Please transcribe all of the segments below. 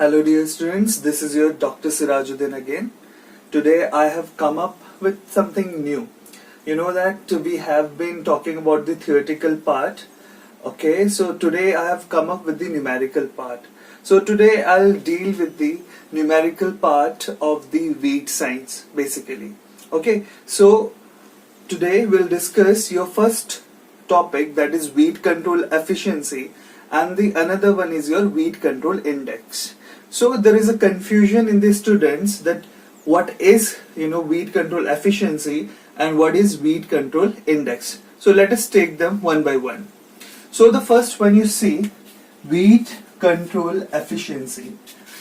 Hello dear students, this is your Dr. Sirajuddin again. Today I have come up with something new. You know that we have been talking about the theoretical part. Okay, so today I have come up with the numerical part. So today I'll deal with the numerical part of the weed science basically. Okay, so today we'll discuss your first topic, that is weed control efficiency, and the another one is your weed control index. So there is a confusion in the students that what is weed control efficiency and what is weed control index. So let us take them one by one. So the first one, you see weed control efficiency.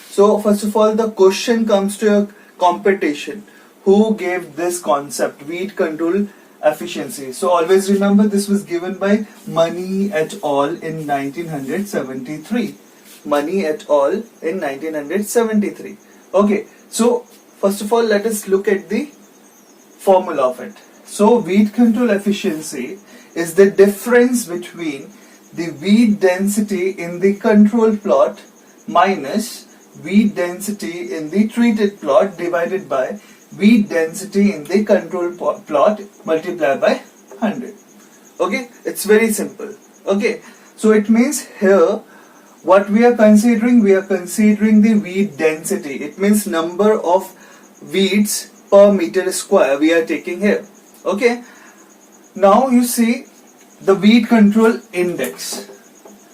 So first of all, the question comes to a competition. Who gave this concept, weed control efficiency? So always remember, this was given by Money et al. In 1973. Money et al. In 1973. Okay, so first of all, let us look at the formula of it. So weed control efficiency is the difference between the weed density in the control plot minus weed density in the treated plot divided by weed density in the control plot multiplied by 100. Okay, it's very simple. Okay, so it means here what we are considering the weed density. It means number of weeds per meter square we are taking here. Okay, now you see the weed control index.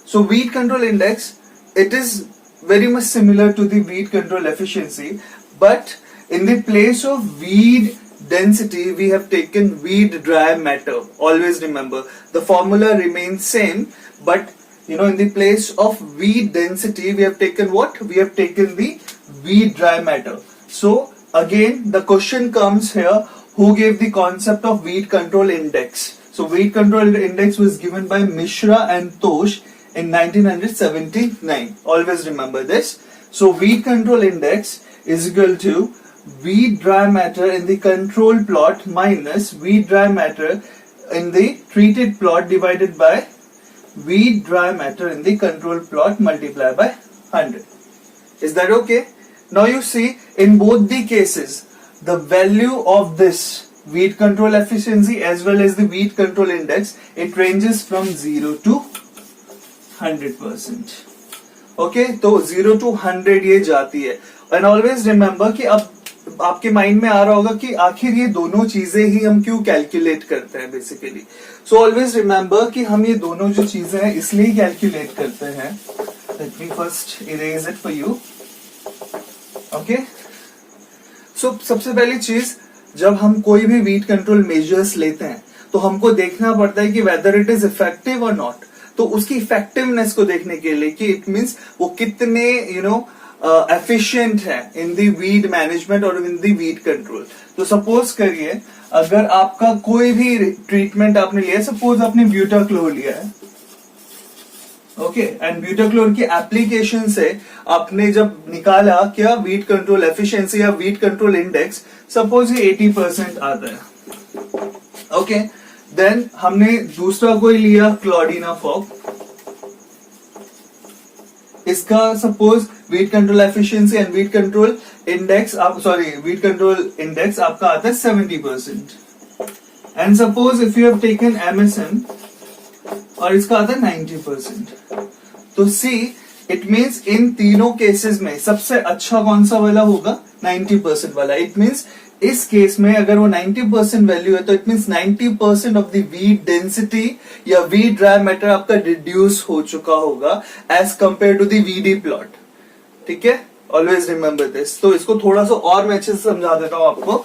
So weed control index, it is very much similar to the weed control efficiency, but in the place of weed density we have taken weed dry matter. Always remember, the formula remains same, but in the place of weed density we have taken what? We have taken the weed dry matter. So again the question comes here, who gave the concept of weed control index? So weed control index was given by Mishra and Tosh in 1979. Always remember this. So weed control index is equal to weed dry matter in the control plot minus weed dry matter in the treated plot divided by weed dry matter in the control plot multiplied by 100. Is that okay? Now you see, in both the cases the value of this weed control efficiency as well as the weed control index, it ranges from 0 to 100%. Okay, तो 0 to 100 ये जाती है. And always remember कि अब आपके mind में आ रहा होगा कि आखिर ये दोनों चीजें ही हम क्यों कैलकुलेट करते हैं बेसिकली. सो ऑलवेज रिमेंबर कि हम ये दोनों जो चीजें हैं इसलिए कैलकुलेट करते हैं. Let me first erase it for you. Okay, so सबसे पहली चीज, जब हम कोई भी वीड कंट्रोल मेजर्स लेते हैं तो हमको देखना पड़ता है कि वेदर इट इज इफेक्टिव और नॉट. तो उसकी इफेक्टिवनेस को देखने के लिए कि इट मीन्स वो कितने एफिशिएंट है इन दी वीड मैनेजमेंट और इन दी वीड कंट्रोल. तो सपोज करिए अगर आपका कोई भी ट्रीटमेंट आपने लिया, सपोज आपने ब्यूटाक्लोर लिया है. ओके, एंड ब्यूटाक्लोर की एप्लीकेशन से आपने जब निकाला क्या वीड कंट्रोल एफिशिएंसी या वीड कंट्रोल इंडेक्स, सपोज ये 80% आता है. ओके, देन हमने दूसरा कोई लिया क्लोडिनाफॉक, इसका suppose weed control efficiency and weed control index weed control index आपका आता है 70%. And suppose if you have taken MSM और इसका आता है 90%. तो सी इट मीन्स इन तीनों केसेस में सबसे अच्छा कौन सा वाला होगा? 90% वाला. इट मीन्स इस केस में अगर वो 90% वैल्यू है तो it means 90% of the weed density या वीड ड्राई मैटर आपका रिड्यूस हो चुका होगा as compare to the weedy plot. ठीक है, ऑलवेज रिमेंबर दिस. तो इसको थोड़ा सा और मैं अच्छे से समझा देता हूं आपको.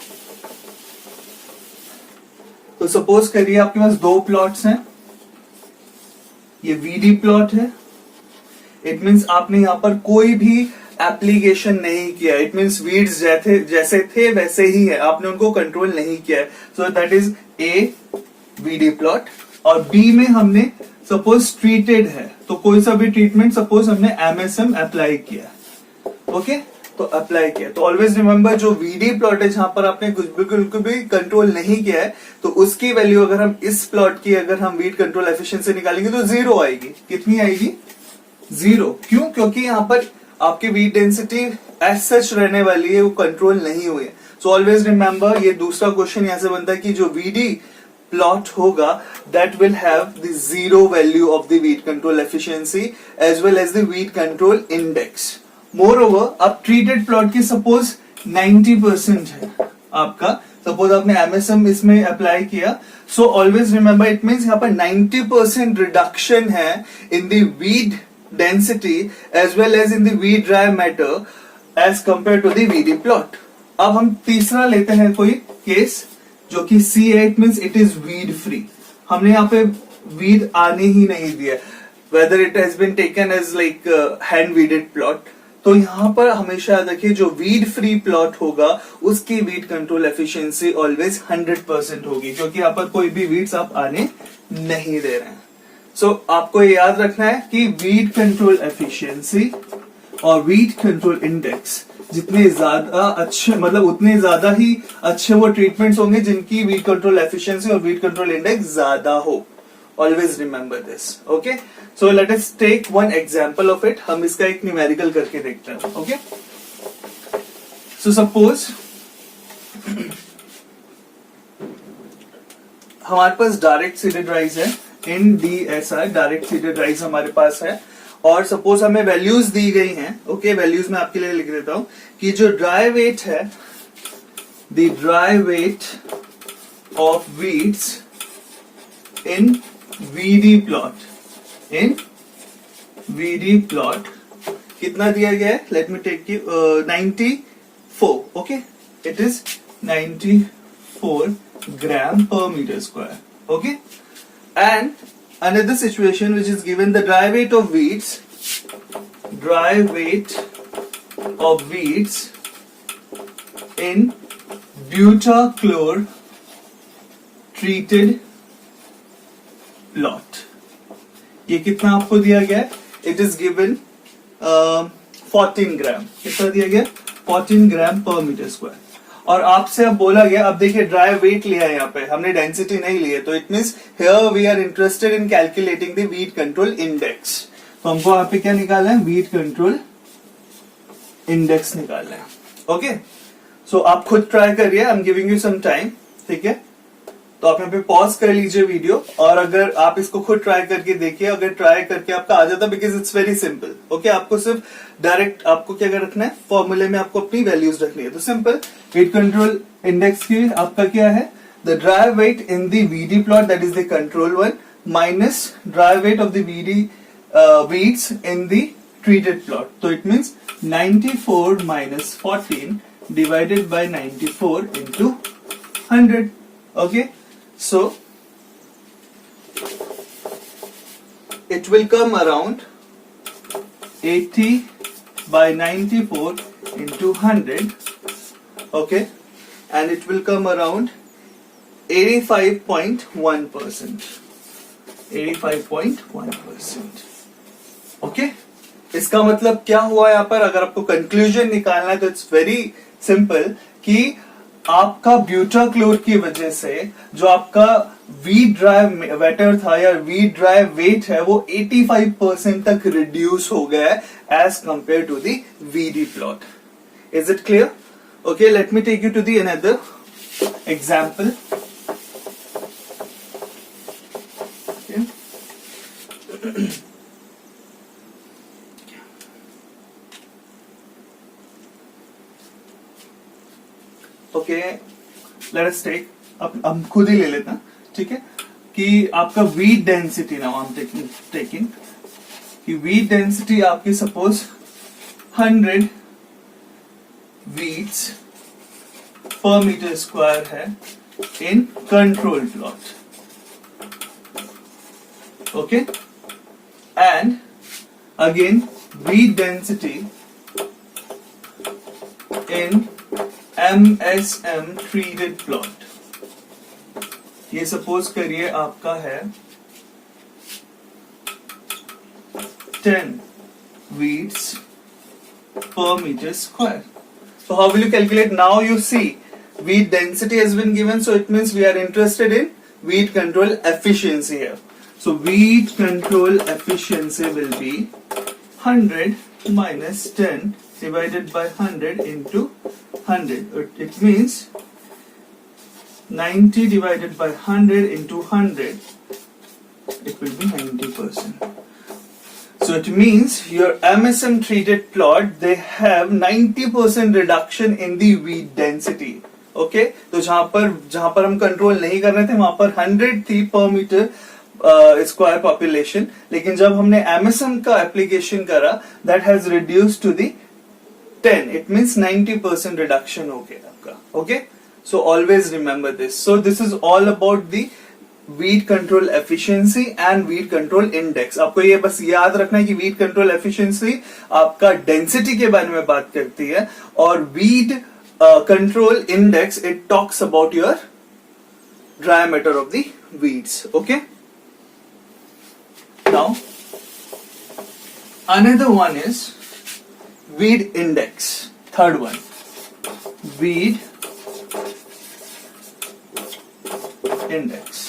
तो सपोज करिए आपके पास दो प्लॉट्स हैं. ये वीडी प्लॉट है. इट मीन्स आपने यहां पर कोई भी एप्लीकेशन नहीं किया. इट मीन्स वीड्स जैसे थे वैसे ही है, आपने उनको कंट्रोल नहीं किया है. So that is a weedy plot. और बी में हमने सपोज ट्रीटेड है, तो कोई सा भी ट्रीटमेंट सपोज हमने एमएसएम अप्लाई किया. ओके, तो अप्लाई किया. तो ऑलवेज रिमेंबर, जो वीडी प्लॉट है जहां पर आपने कुछ बिल्कुल भी कंट्रोल नहीं किया है, तो उसकी वैल्यू अगर हम इस प्लॉट की अगर हम वीड कंट्रोल एफिशिएंसी निकालेंगे तो 0 आएगी. कितनी आएगी? 0. क्यों? क्योंकि यहाँ पर आपकी वीट डेंसिटी एज सच रहने वाली है, वो कंट्रोल नहीं हुई है. सो ऑलवेज रिमेंबर, ये दूसरा क्वेश्चन यहां से बनता है कि जो वीडी प्लॉट होगा that will have the zero value of the weed control efficiency as well as the weed control index. Moreover, अब ट्रीटेड प्लॉट की सपोज 90% है आपका, सपोज आपने एमएसएम इसमें अप्लाई किया, so always remember it means यहाँ पर 90% reduction है in the weed density as well as in the weed dry matter as compare to the weedy plot. अब हम तीसरा लेते हैं कोई केस जो कि C है, it means it is weed free. हमने यहाँ पे वीड आने ही नहीं दिया, whether it has been taken as like hand weeded plot. तो यहाँ पर हमेशा याद रखिए जो वीड फ्री प्लॉट होगा उसकी वीड कंट्रोल एफिशिएंसी ऑलवेज 100% होगी, क्योंकि यहाँ पर कोई भी वीड्स आप आने नहीं दे रहे हैं. सो आपको ये याद रखना है कि वीड कंट्रोल एफिशिएंसी और वीड कंट्रोल इंडेक्स जितने ज्यादा अच्छे, मतलब उतने ज्यादा ही अच्छे वो ट्रीटमेंट्स होंगे जिनकी वीड कंट्रोल एफिशिएंसी और वीड कंट्रोल इंडेक्स ज्यादा हो. Always remember this. Okay, so let us take one example of it. हम इसका एक न्यूमेरिकल करके देखते हैं. Okay, so suppose हमारे पास डायरेक्ट सीडेड राइस है इन DSI, डायरेक्ट सीडेड राइस हमारे पास है, और सपोज हमें वैल्यूज दी गई हैं. ओके, वैल्यूज मैं आपके लिए लिख देता हूं कि जो ड्राई वेट है, the dry weight of weeds in VD plot, in VD plot कितना दिया गया है? Let me take you 94. Okay, it is 94 gram per meter square. Okay, and another situation which is given, the dry weight of wheats in butachlor treated plot. ये कितना आपको दिया गया है? इट इज गिवन 14 ग्राम. कितना दिया गया? 14 ग्राम पर मीटर स्क्वायर. और आपसे अब बोला गया, अब देखिए ड्राई वेट लिया है, यहाँ पे हमने डेंसिटी नहीं ली है, तो it means here we are interested in calculating the weed control index. तो हमको यहाँ पे क्या निकालना है? वीट कंट्रोल इंडेक्स निकालना है. ओके, सो आप खुद ट्राई करिए, I am giving you some time. ठीक है, तो आप यहाँ पे पॉज कर लीजिए वीडियो, और अगर आप इसको खुद ट्राई करके देखिए, अगर ट्राई करके आपका आ जाता, because it's very simple. Okay, आपको सिर्फ डायरेक्ट आपको क्या रखना है, फॉर्मूले में आपको अपनी वैल्यूज रखनी है. तो सिंपल, वीट कंट्रोल इंडेक्स की आपका क्या है? The dry weight in the weedy plot, that is the control one, minus dry weight of the weedy weeds in the treated plot. तो it means 94 minus 14 divided by 94 into 100. Okay, so it will come around 80 by 94 into 100. Okay, and it will come around 85.1%. 85.1%. Okay, इसका मतलब क्या हुआ यहाँ पर? अगर आपको conclusion निकालना है तो इट्स वेरी सिंपल कि आपका ब्यूटाक्लोर की वजह से जो आपका वीट ड्राई वेटर था या वीट ड्राई वेट है वो 85% तक रिड्यूस हो गया है as compare to the weedy plot. Is it clear? Okay, let me take you to the another example. Okay, let us take, अब हम खुद ही ले लेते हैं. ठीक है, कि आपका wheat density, now I am taking कि वीट डेंसिटी आपकी सपोज 100 वीट्स पर मीटर स्क्वायर है in control plot. Okay, and again wheat density in MSM treated plot. ये सपोज करिए आपका है 10 weeds per meter square. So how will you calculate? Now you see weed density has been given, so it means we are interested in weed control efficiency here. So weed control efficiency will be 100 minus 10 divided by 100 into 100. It means 90 divided by 100 into 100. It will be 90%. So it means your MSM treated plot, they have 90% reduction in the weed density. Okay? तो जहां पर हम control नहीं कर रहे थे वहां पर 100 थी पर मीटर स्क्वायर पॉपुलेशन, लेकिन जब हमने MSM का एप्लीकेशन करा that has reduced to the 10. It means 90% reduction हो गया आपका. Okay, so always remember this. So this is all about the weed control efficiency and weed control index. आपको ये बस याद रखना है कि वीड कंट्रोल एफिशिएंसी आपका डेंसिटी के बारे में बात करती है, और weed control index it talks about your diameter of the weeds. Okay, now another one is weed index. Third one, weed index.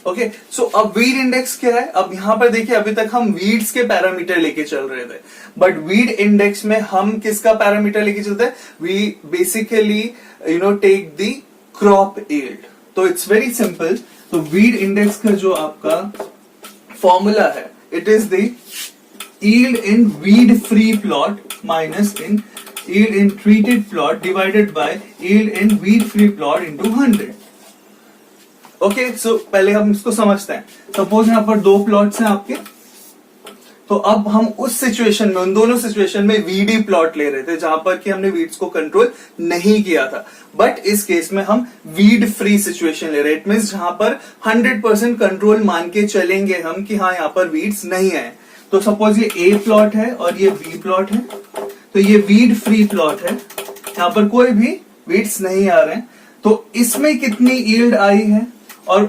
Okay, so अब वीड इंडेक्स क्या है? अब यहां पर देखिए, अभी तक हम वीड्स के पैरामीटर लेके चल रहे थे, बट वीड इंडेक्स में हम किसका पैरामीटर लेके चलते हैं? We basically take the crop yield. तो इट्स वेरी सिंपल. तो वीड इंडेक्स का जो आपका फॉर्मूला है, it is the yield in weed free plot minus in yield in treated plot divided by yield in weed free plot into 100. Okay, so पहले हम इसको समझते हैं. सपोज यहां पर दो प्लॉट्स हैं आपके, तो अब हम उस सिचुएशन में, उन दोनों सिचुएशन में वीडी प्लॉट ले रहे थे जहां पर कि हमने वीड्स को कंट्रोल नहीं किया था, बट इस केस में हम वीड फ्री सिचुएशन ले रहे हैं. इट मींस जहां पर 100% कंट्रोल मान के चलेंगे हम कि हाँ, यहां पर वीड्स नहीं है. तो सपोज ये ए प्लॉट है और ये बी प्लॉट है, तो ये वीड फ्री प्लॉट है, यहां पर कोई भी वीड्स नहीं आ रहे हैं. तो इसमें कितनी यील्ड आई है? और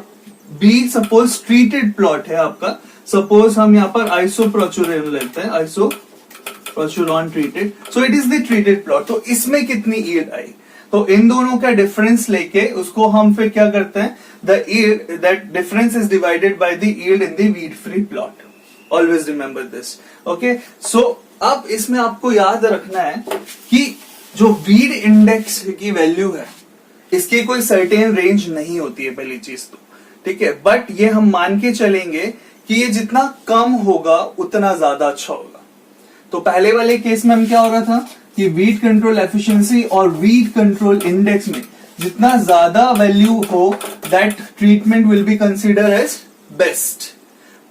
बी सपोज ट्रीटेड प्लॉट है आपका. सपोज हम यहाँ पर आइसोप्रोचुरॉन लेते हैं, isoproturon treated, so it is the treated plot. तो इसमें कितनी यील्ड आई? तो इन दोनों का डिफरेंस लेके उसको हम फिर क्या करते हैं? The yield, that difference is divided by the yield in the weed free plot. Always remember this. Okay, so अब इसमें आपको याद रखना है कि जो वीड इंडेक्स की वैल्यू है, इसकी कोई सर्टेन रेंज नहीं होती है, पहली चीज तो ठीक है, बट ये हम मान के चलेंगे कि ये जितना कम होगा उतना ज्यादा अच्छा होगा. तो पहले वाले केस में हम क्या हो रहा था कि वीड कंट्रोल एफिशिएंसी और वीड कंट्रोल इंडेक्स में जितना ज्यादा वैल्यू हो, that treatment will be consider as best.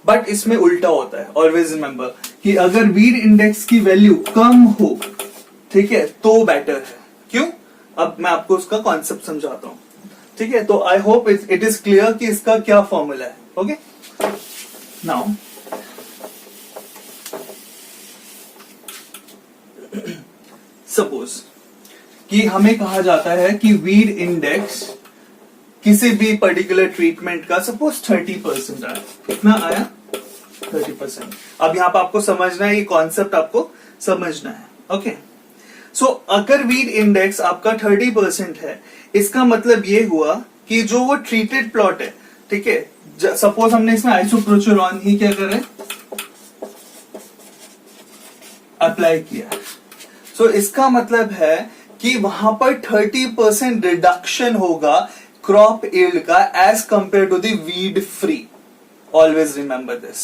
But इसमें उल्टा होता है. ऑलवेज रिमेंबर कि अगर वीड इंडेक्स की वैल्यू कम हो, ठीक है, तो बेटर है. क्यों? अब मैं आपको उसका कॉन्सेप्ट समझाता हूं. ठीक है, तो I hope it is clear कि इसका क्या फॉर्मूला है. ओके, नाउ सपोज कि हमें कहा जाता है कि वीड इंडेक्स किसी भी पर्टिकुलर ट्रीटमेंट का सपोज 30% आया. कितना आया? 30%. अब यहां पर आपको समझना है, ये कॉन्सेप्ट आपको समझना है. ओके, सो अगर वीड इंडेक्स आपका 30% है, इसका मतलब ये हुआ कि जो वो ट्रीटेड प्लॉट है, ठीक है, सपोज हमने इसमें आइसोप्रोचुरॉन ही क्या करें, अप्लाई किया. सो इसका मतलब है कि वहां पर 30% रिडक्शन होगा क्रॉप यील्ड का as compare to the weed free. Always remember this.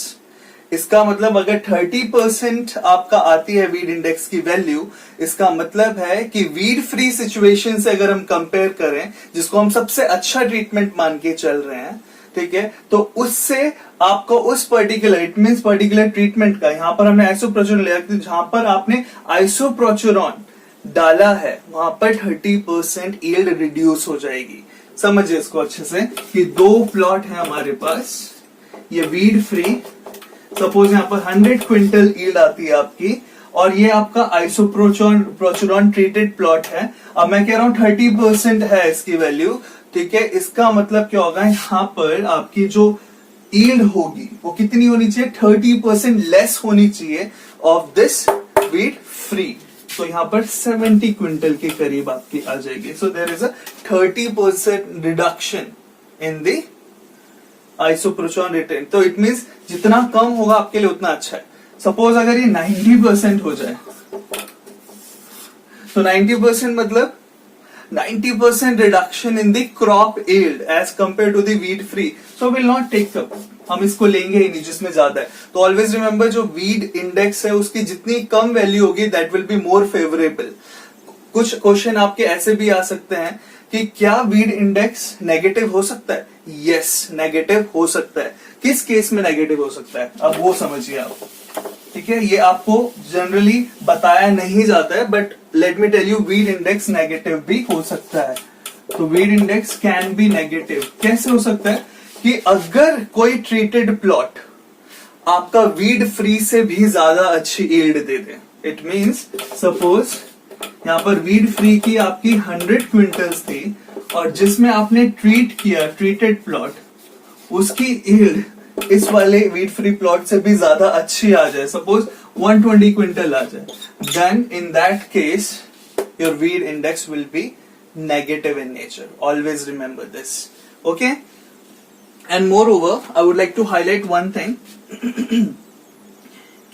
इसका मतलब अगर 30% आपका आती है वीड इंडेक्स की वैल्यू, इसका मतलब है कि वीड फ्री सिचुएशन से अगर हम कंपेयर करें, जिसको हम सबसे अच्छा ट्रीटमेंट मान के चल रहे हैं, ठीक है, तो उससे आपको उस particular, it means particular treatment का, यहां पर हमने आइसोप्रोचुरॉन लिया, जहां पर आपने आइसोप्रोचुरॉन डाला है वहां पर 30% यील्ड रिड्यूस हो जाएगी. समझिए इसको अच्छे से कि दो प्लॉट है हमारे पास, ये वीड फ्री, सपोज यहां पर 100 क्विंटल यील्ड आती है आपकी, और ये आपका आइसोप्रोचुरॉन ट्रीटेड प्लॉट है. अब मैं कह रहा हूं 30% है इसकी वैल्यू, ठीक है. इसका मतलब क्या होगा, यहां पर आपकी जो यील्ड होगी वो कितनी होनी चाहिए? 30% लेस होनी चाहिए ऑफ दिस वीड फ्री. तो यहां पर 70 क्विंटल के करीब आपकी आ जाएगी. So there is a 30% reduction in the isoproturon retain. तो इट मींस जितना कम होगा आपके लिए उतना अच्छा है. सपोज अगर ये 90% हो जाए, So 90% मतलब 90% reduction in the crop yield as compared to the weed free. So we'll not take up. हम इसको लेंगे ही नहीं जिसमें ज्यादा है. तो ऑलवेज रिमेंबर जो वीड इंडेक्स है उसकी जितनी कम वैल्यू होगी that will be more favourable. कुछ क्वेश्चन आपके ऐसे भी आ सकते हैं कि क्या वीड इंडेक्स नेगेटिव हो सकता है. यस, नेगेटिव हो सकता है. किस केस में नेगेटिव हो सकता है अब वो समझिए आप. ठीक है, ये आपको जनरली बताया नहीं जाता है but let me tell you weed index negative भी हो सकता है. तो weed index can be negative. कैसे हो सकता है कि अगर कोई ट्रीटेड प्लॉट आपका वीड फ्री से भी ज्यादा अच्छी यील्ड दे दे. इट मींस सपोज यहाँ पर वीड फ्री की आपकी 100 क्विंटल्स थी और जिसमें आपने ट्रीट किया ट्रीटेड प्लॉट उसकी यील्ड इस वाले वीड फ्री प्लॉट से भी ज्यादा अच्छी आ जाए. सपोज 120 क्विंटल आ जाए. Then in that case your weed index will be negative in nature. Always remember this. Okay. And moreover I would like to highlight one thing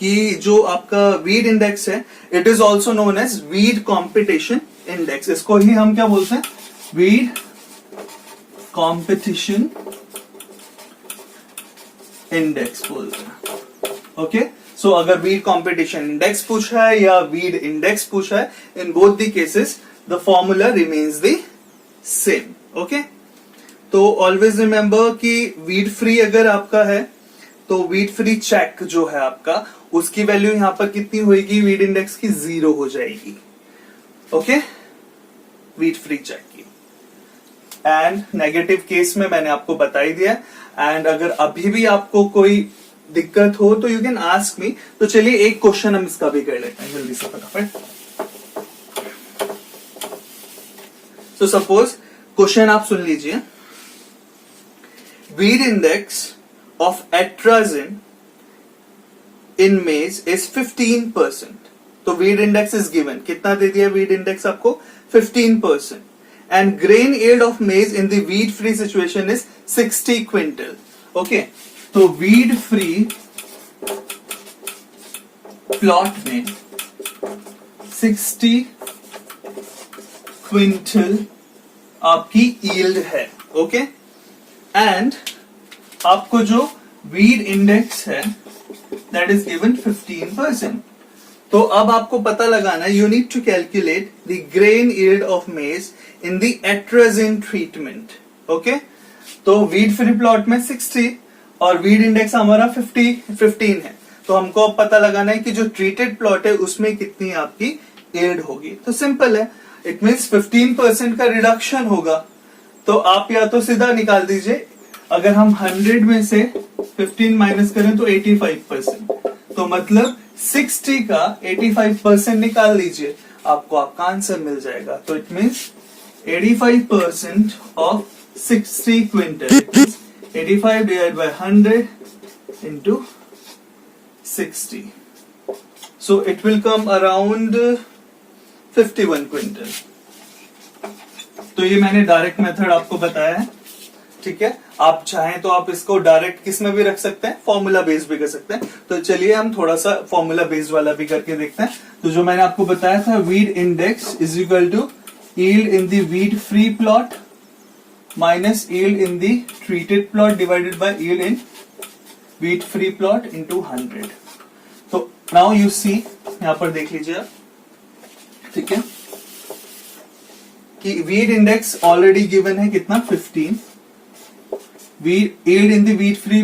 कि जो आपका वीड इंडेक्स है it is also known as weed competition index. इसको ही हम क्या बोलते हैं, वीड कॉम्पिटिशन इंडेक्स बोलते हैं. ओके. सो अगर वीड कॉम्पिटिशन इंडेक्स पूछा है या वीड इंडेक्स पूछा है, in both the cases the formula remains the same. Okay. तो ऑलवेज रिमेंबर कि वीड फ्री अगर आपका है तो वीड फ्री चेक जो है आपका उसकी वैल्यू यहां पर कितनी होगी, वीड इंडेक्स की 0 हो जाएगी. ओके. वीड फ्री चेक की. एंड नेगेटिव केस में मैंने आपको बता ही दिया. एंड अगर अभी भी आपको कोई दिक्कत हो तो यू कैन आस्क मी. तो चलिए एक क्वेश्चन हम इसका भी कर लेते हैं जल्दी से फटाफट. तो सपोज क्वेश्चन आप सुन लीजिए. वीड इंडेक्स ऑफ एट्राजिन इन मेज इज 15%. तो वीड इंडेक्स इज गिवन. कितना दे दिया वीड इंडेक्स आपको, 15%. And grain yield of maize in the weed free situation is 60 quintal. Okay. तो वीड फ्री प्लॉट में 60 क्विंटल आपकी yield है. ओके. एंड आपको जो वीड इंडेक्स है दैट इज गिवन 15%. तो अब आपको पता लगाना है, you need to calculate the grain yield of maize in the atrazine treatment. Okay. तो वीड फ्री प्लॉट में 60 और वीड इंडेक्स हमारा 15 है. तो हमको अब पता लगाना है कि जो ट्रीटेड प्लॉट है उसमें कितनी आपकी yield होगी. तो सिंपल है, इट मीन्स 15% का रिडक्शन होगा. तो आप या तो सीधा निकाल दीजिए. अगर हम 100 में से 15 माइनस करें तो 85%. तो मतलब 60 का 85% निकाल लीजिए, आपको आपका आंसर मिल जाएगा. तो it means 85% of 60 quintal. 85 divide by 100 into 60. So it will come around 51 quintal. तो ये मैंने डायरेक्ट मेथड आपको बताया है. ठीक है. आप चाहें तो आप इसको डायरेक्ट किस में भी रख सकते हैं, फॉर्मूला बेस्ड भी कर सकते हैं. तो चलिए हम थोड़ा सा फॉर्मूला बेस्ड वाला भी करके देखते हैं. तो जो मैंने आपको बताया था, weed index is equal to yield in the weed free plot minus yield in the treated plot divided by yield in weed free plot into 100. तो नाउ यू सी, यहां पर देख लीजिए आप. ठीक है कि वीड इंडेक्स ऑलरेडी गिवन है कितना, 15. yield in the weed free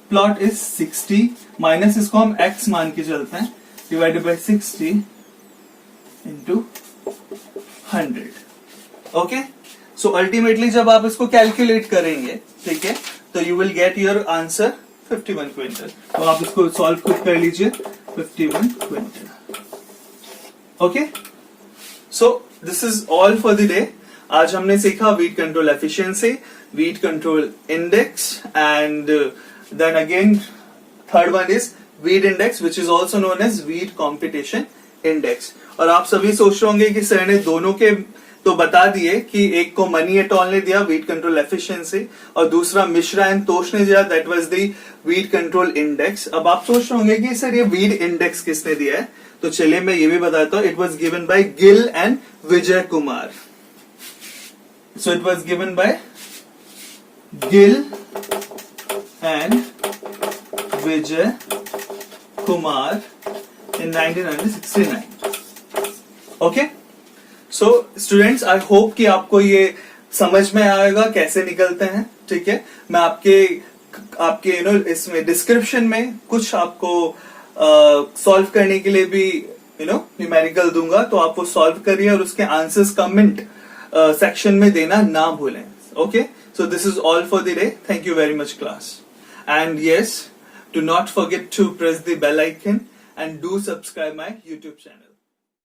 plot is 60 minus इसको हम x मान के चलते हैं divided by 60 into 100. Okay. So ultimately जब आप इसको कैलकुलेट करेंगे, ठीक है, तो you will get your answer 51 quintal. तो आप इसको सॉल्व खुद कर लीजिए. 51 quintal. Okay. So this is all for the day. आज हमने सीखा weed control efficiency, weed control index, and then again third one is weed index which is also known as weed competition index. और आप सभी सोच रहे होंगे कि सर ने दोनों के तो बता दिए कि एक को मनी एटॉल ने दिया वीड कंट्रोल एफिशिएंसी और दूसरा मिश्रा एंड तोष ने दिया that was the weed control index. अब आप सोच रहे होंगे कि सर ये वीड इंडेक्स किसने दिया है. तो चलिए मैं ये भी बताता हूं. It was given by Gill and Vijay Kumar. So it was given by Gill and Vijay Kumar in 1969. Okay? So students, I hope कि आपको ये समझ में आएगा कैसे निकलते हैं. ठीक है, मैं आपके इसमें डिस्क्रिप्शन में कुछ आपको सॉल्व करने के लिए भी न्यूमेरिकल दूंगा, तो आप वो सॉल्व करिए और उसके आंसर्स कमेंट सेक्शन में देना ना भूलें. Okay, so this is all for the day. Thank you very much class. And yes, do not forget to press the bell icon and do subscribe my YouTube channel.